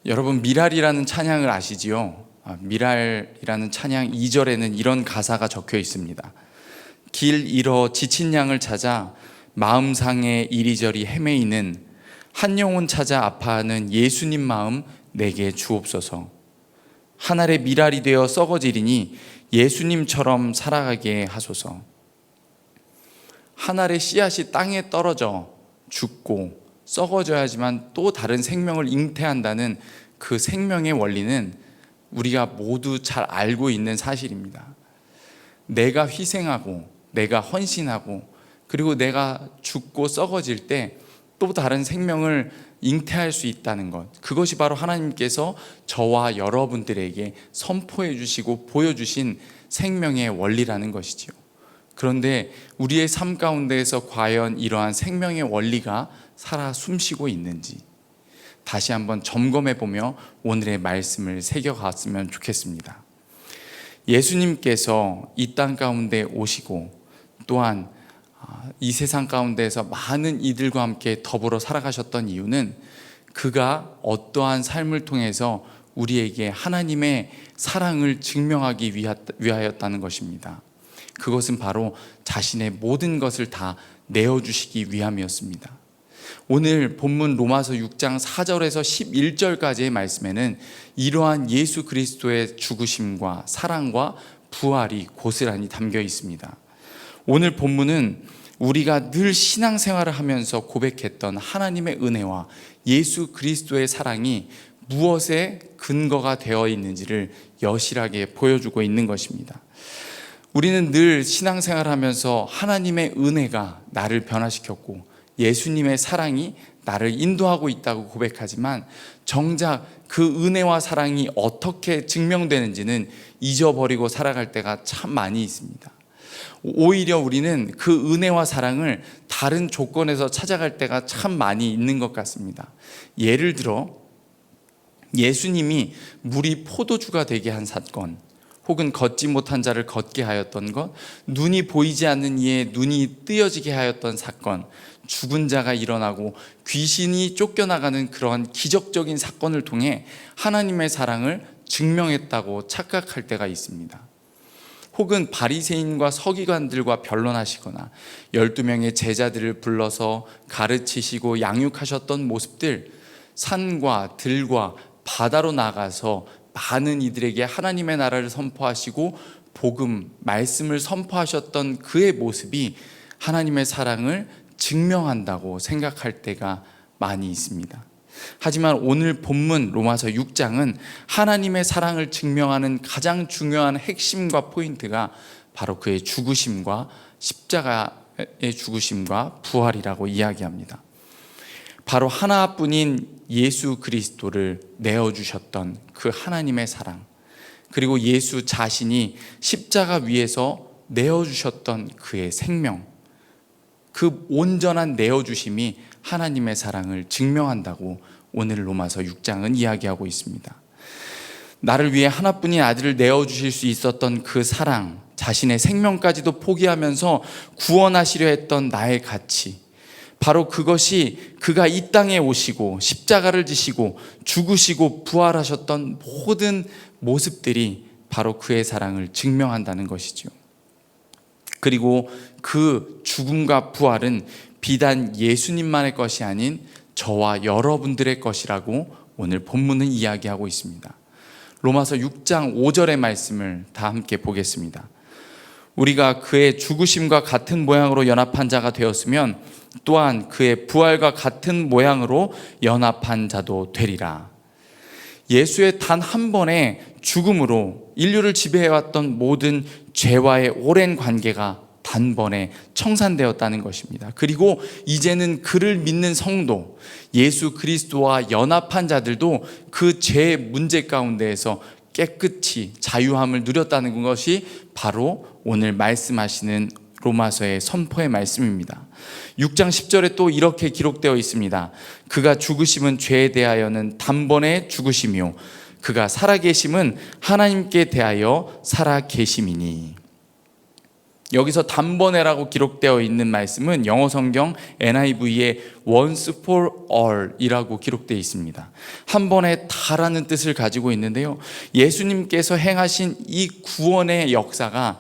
여러분, 미랄이라는 찬양을 아시지요? 미랄이라는 찬양 2절에는 이런 가사가 적혀 있습니다. 길 잃어 지친 양을 찾아 마음 상해 이리저리 헤매이는 한 영혼 찾아 아파하는 예수님 마음 내게 주옵소서. 한 알의 미랄이 되어 썩어지리니 예수님처럼 살아가게 하소서. 한 알의 씨앗이 땅에 떨어져 죽고 썩어져야지만 또 다른 생명을 잉태한다는 그 생명의 원리는 우리가 모두 잘 알고 있는 사실입니다. 내가 희생하고 내가 헌신하고 그리고 내가 죽고 썩어질 때 또 다른 생명을 잉태할 수 있다는 것, 그것이 바로 하나님께서 저와 여러분들에게 선포해 주시고 보여주신 생명의 원리라는 것이지요. 그런데 우리의 삶 가운데에서 과연 이러한 생명의 원리가 살아 숨쉬고 있는지 다시 한번 점검해 보며 오늘의 말씀을 새겨갔으면 좋겠습니다. 예수님께서 이 땅 가운데 오시고 또한 이 세상 가운데에서 많은 이들과 함께 더불어 살아가셨던 이유는 그가 어떠한 삶을 통해서 우리에게 하나님의 사랑을 증명하기 위하였다는 것입니다. 그것은 바로 자신의 모든 것을 다 내어주시기 위함이었습니다. 오늘 본문 로마서 6장 4절에서 11절까지의 말씀에는 이러한 예수 그리스도의 죽으심과 사랑과 부활이 고스란히 담겨 있습니다. 오늘 본문은 우리가 늘 신앙생활을 하면서 고백했던 하나님의 은혜와 예수 그리스도의 사랑이 무엇에 근거가 되어 있는지를 여실하게 보여주고 있는 것입니다. 우리는 늘 신앙생활을 하면서 하나님의 은혜가 나를 변화시켰고 예수님의 사랑이 나를 인도하고 있다고 고백하지만 정작 그 은혜와 사랑이 어떻게 증명되는지는 잊어버리고 살아갈 때가 참 많이 있습니다. 오히려 우리는 그 은혜와 사랑을 다른 조건에서 찾아갈 때가 참 많이 있는 것 같습니다. 예를 들어 예수님이 물이 포도주가 되게 한 사건, 혹은 걷지 못한 자를 걷게 하였던 것, 눈이 보이지 않는 이의 눈이 뜨여지게 하였던 사건, 죽은 자가 일어나고 귀신이 쫓겨나가는 그러한 기적적인 사건을 통해 하나님의 사랑을 증명했다고 착각할 때가 있습니다. 혹은 바리새인과 서기관들과 변론하시거나 12명의 제자들을 불러서 가르치시고 양육하셨던 모습들, 산과 들과 바다로 나가서 많은 이들에게 하나님의 나라를 선포하시고 복음, 말씀을 선포하셨던 그의 모습이 하나님의 사랑을 증명한다고 생각할 때가 많이 있습니다. 하지만 오늘 본문 로마서 6장은 하나님의 사랑을 증명하는 가장 중요한 핵심과 포인트가 바로 그의 죽으심과 십자가의 죽으심과 부활이라고 이야기합니다. 바로 하나뿐인 예수 그리스도를 내어주셨던 그 하나님의 사랑, 그리고 예수 자신이 십자가 위에서 내어주셨던 그의 생명, 그 온전한 내어주심이 하나님의 사랑을 증명한다고 오늘 로마서 6장은 이야기하고 있습니다. 나를 위해 하나뿐인 아들을 내어주실 수 있었던 그 사랑, 자신의 생명까지도 포기하면서 구원하시려 했던 나의 가치, 바로 그것이 그가 이 땅에 오시고 십자가를 지시고 죽으시고 부활하셨던 모든 모습들이 바로 그의 사랑을 증명한다는 것이죠. 그리고 그 죽음과 부활은 비단 예수님만의 것이 아닌 저와 여러분들의 것이라고 오늘 본문은 이야기하고 있습니다. 로마서 6장 5절의 말씀을 다 함께 보겠습니다. 우리가 그의 죽으심과 같은 모양으로 연합한 자가 되었으면 또한 그의 부활과 같은 모양으로 연합한 자도 되리라. 예수의 단 한 번의 죽음으로 인류를 지배해왔던 모든 죄와의 오랜 관계가 단번에 청산되었다는 것입니다. 그리고 이제는 그를 믿는 성도, 예수 그리스도와 연합한 자들도 그 죄의 문제 가운데에서 깨끗이 자유함을 누렸다는 것이 바로 오늘 말씀하시는 로마서의 선포의 말씀입니다. 6장 10절에 또 이렇게 기록되어 있습니다. 그가 죽으심은 죄에 대하여는 단번에 죽으심이요 그가 살아계심은 하나님께 대하여 살아계심이니. 여기서 단번에라고 기록되어 있는 말씀은 영어 성경 NIV에 once for all 이라고 기록되어 있습니다. 한 번에 다라는 뜻을 가지고 있는데요, 예수님께서 행하신 이 구원의 역사가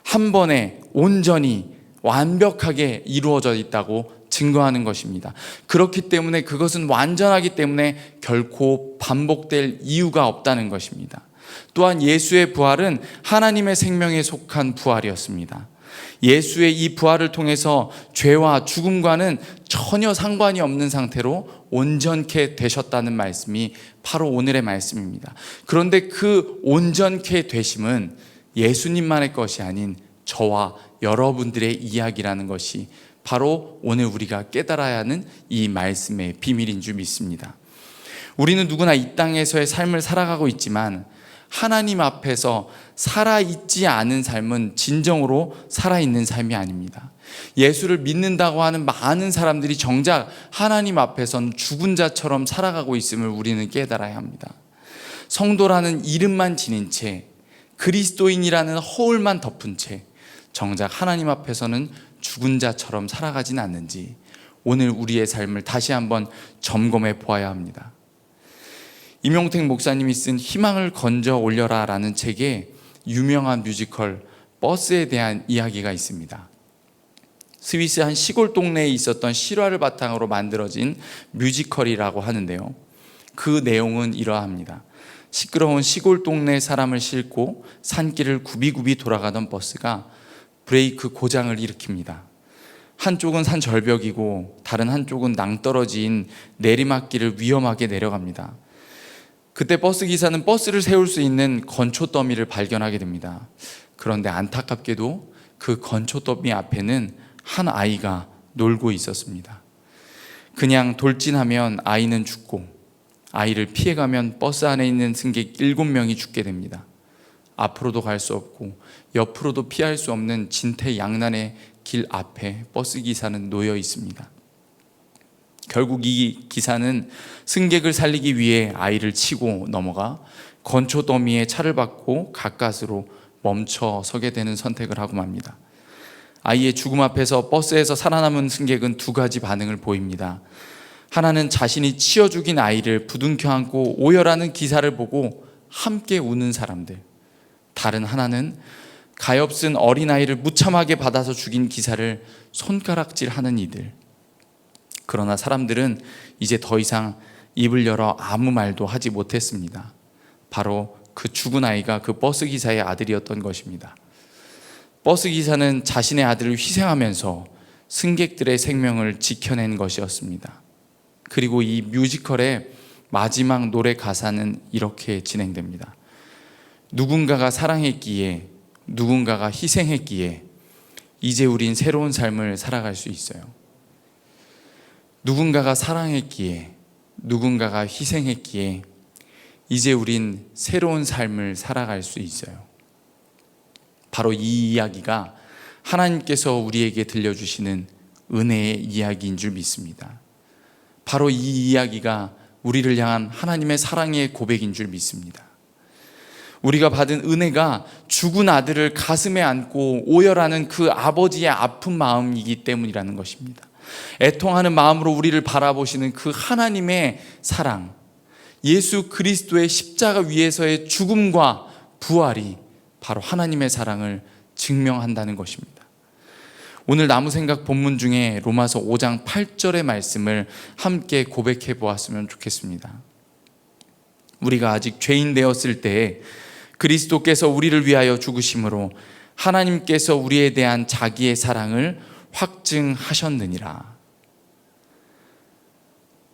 한 번에 온전히 완벽하게 이루어져 있다고 증거하는 것입니다. 그렇기 때문에 그것은 완전하기 때문에 결코 반복될 이유가 없다는 것입니다. 또한 예수의 부활은 하나님의 생명에 속한 부활이었습니다. 예수의 이 부활을 통해서 죄와 죽음과는 전혀 상관이 없는 상태로 온전케 되셨다는 말씀이 바로 오늘의 말씀입니다. 그런데 그 온전케 되심은 예수님만의 것이 아닌 저와 여러분들의 이야기라는 것이 바로 오늘 우리가 깨달아야 하는 이 말씀의 비밀인 줄 믿습니다. 우리는 누구나 이 땅에서의 삶을 살아가고 있지만 하나님 앞에서 살아있지 않은 삶은 진정으로 살아있는 삶이 아닙니다. 예수를 믿는다고 하는 많은 사람들이 정작 하나님 앞에선 죽은 자처럼 살아가고 있음을 우리는 깨달아야 합니다. 성도라는 이름만 지닌 채, 그리스도인이라는 허울만 덮은 채 정작 하나님 앞에서는 죽은 자처럼 살아가진 않는지 오늘 우리의 삶을 다시 한번 점검해 보아야 합니다. 임용택 목사님이 쓴 희망을 건져 올려라 라는 책에 유명한 뮤지컬 버스에 대한 이야기가 있습니다. 스위스 한 시골 동네에 있었던 실화를 바탕으로 만들어진 뮤지컬이라고 하는데요, 그 내용은 이러합니다. 시끄러운 시골 동네 사람을 싣고 산길을 굽이굽이 돌아가던 버스가 브레이크 고장을 일으킵니다. 한쪽은 산 절벽이고 다른 한쪽은 낭떠러지인 내리막길을 위험하게 내려갑니다. 그때 버스 기사는 버스를 세울 수 있는 건초 더미를 발견하게 됩니다. 그런데 안타깝게도 그 건초 더미 앞에는 한 아이가 놀고 있었습니다. 그냥 돌진하면 아이는 죽고 아이를 피해가면 버스 안에 있는 승객 7명이 죽게 됩니다. 앞으로도 갈 수 없고 옆으로도 피할 수 없는 진퇴양난의 길 앞에 버스 기사는 놓여 있습니다. 결국 이 기사는 승객을 살리기 위해 아이를 치고 넘어가 건초 더미에 차를 박고 가까스로 멈춰 서게 되는 선택을 하고 맙니다. 아이의 죽음 앞에서 버스에서 살아남은 승객은 두 가지 반응을 보입니다. 하나는 자신이 치어 죽인 아이를 부둥켜 안고 오열하는 기사를 보고 함께 우는 사람들, 다른 하나는 가엾은 어린아이를 무참하게 받아서 죽인 기사를 손가락질하는 이들. 그러나 사람들은 이제 더 이상 입을 열어 아무 말도 하지 못했습니다. 바로 그 죽은 아이가 그 버스 기사의 아들이었던 것입니다. 버스 기사는 자신의 아들을 희생하면서 승객들의 생명을 지켜낸 것이었습니다. 그리고 이 뮤지컬의 마지막 노래 가사는 이렇게 진행됩니다. 누군가가 사랑했기에, 누군가가 희생했기에 이제 우린 새로운 삶을 살아갈 수 있어요. 누군가가 사랑했기에, 누군가가 희생했기에 이제 우린 새로운 삶을 살아갈 수 있어요. 바로 이 이야기가 하나님께서 우리에게 들려주시는 은혜의 이야기인 줄 믿습니다. 바로 이 이야기가 우리를 향한 하나님의 사랑의 고백인 줄 믿습니다. 우리가 받은 은혜가 죽은 아들을 가슴에 안고 오열하는 그 아버지의 아픈 마음이기 때문이라는 것입니다. 애통하는 마음으로 우리를 바라보시는 그 하나님의 사랑, 예수 그리스도의 십자가 위에서의 죽음과 부활이 바로 하나님의 사랑을 증명한다는 것입니다. 오늘 나무생각 본문 중에 로마서 5장 8절의 말씀을 함께 고백해 보았으면 좋겠습니다. 우리가 아직 죄인 되었을 때에 그리스도께서 우리를 위하여 죽으심으로 하나님께서 우리에 대한 자기의 사랑을 확증하셨느니라.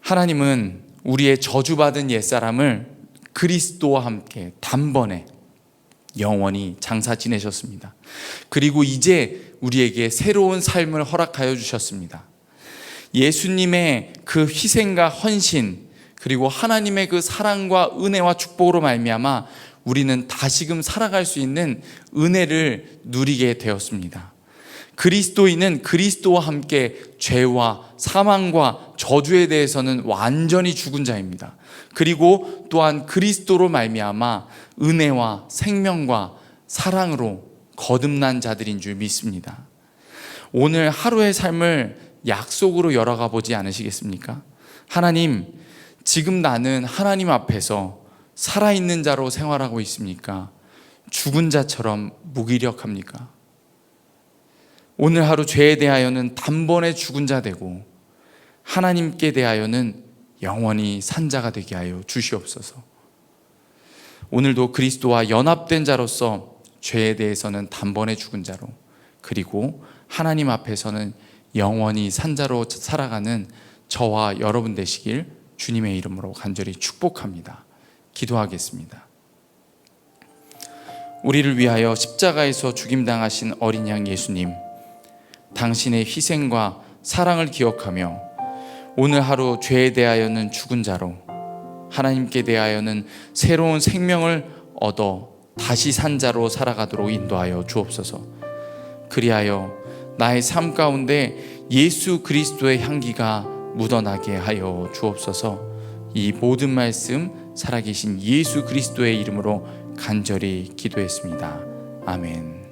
하나님은 우리의 저주받은 옛사람을 그리스도와 함께 단번에 영원히 장사 지내셨습니다. 그리고 이제 우리에게 새로운 삶을 허락하여 주셨습니다. 예수님의 그 희생과 헌신, 그리고 하나님의 그 사랑과 은혜와 축복으로 말미암아 우리는 다시금 살아갈 수 있는 은혜를 누리게 되었습니다. 그리스도인은 그리스도와 함께 죄와 사망과 저주에 대해서는 완전히 죽은 자입니다. 그리고 또한 그리스도로 말미암아 은혜와 생명과 사랑으로 거듭난 자들인 줄 믿습니다. 오늘 하루의 삶을 약속으로 열어가 보지 않으시겠습니까? 하나님, 지금 나는 하나님 앞에서 살아있는 자로 생활하고 있습니까? 죽은 자처럼 무기력합니까? 오늘 하루 죄에 대하여는 단번에 죽은 자 되고 하나님께 대하여는 영원히 산 자가 되게 하여 주시옵소서. 오늘도 그리스도와 연합된 자로서 죄에 대해서는 단번에 죽은 자로, 그리고 하나님 앞에서는 영원히 산 자로 살아가는 저와 여러분 되시길 주님의 이름으로 간절히 축복합니다. 기도하겠습니다. 우리를 위하여 십자가에서 죽임당하신 어린 양 예수님, 당신의 희생과 사랑을 기억하며 오늘 하루 죄에 대하여는 죽은 자로, 하나님께 대하여는 새로운 생명을 얻어 다시 산 자로 살아가도록 인도하여 주옵소서. 그리하여 나의 삶 가운데 예수 그리스도의 향기가 묻어나게 하여 주옵소서. 이 모든 말씀 살아계신 예수 그리스도의 이름으로 간절히 기도했습니다. 아멘.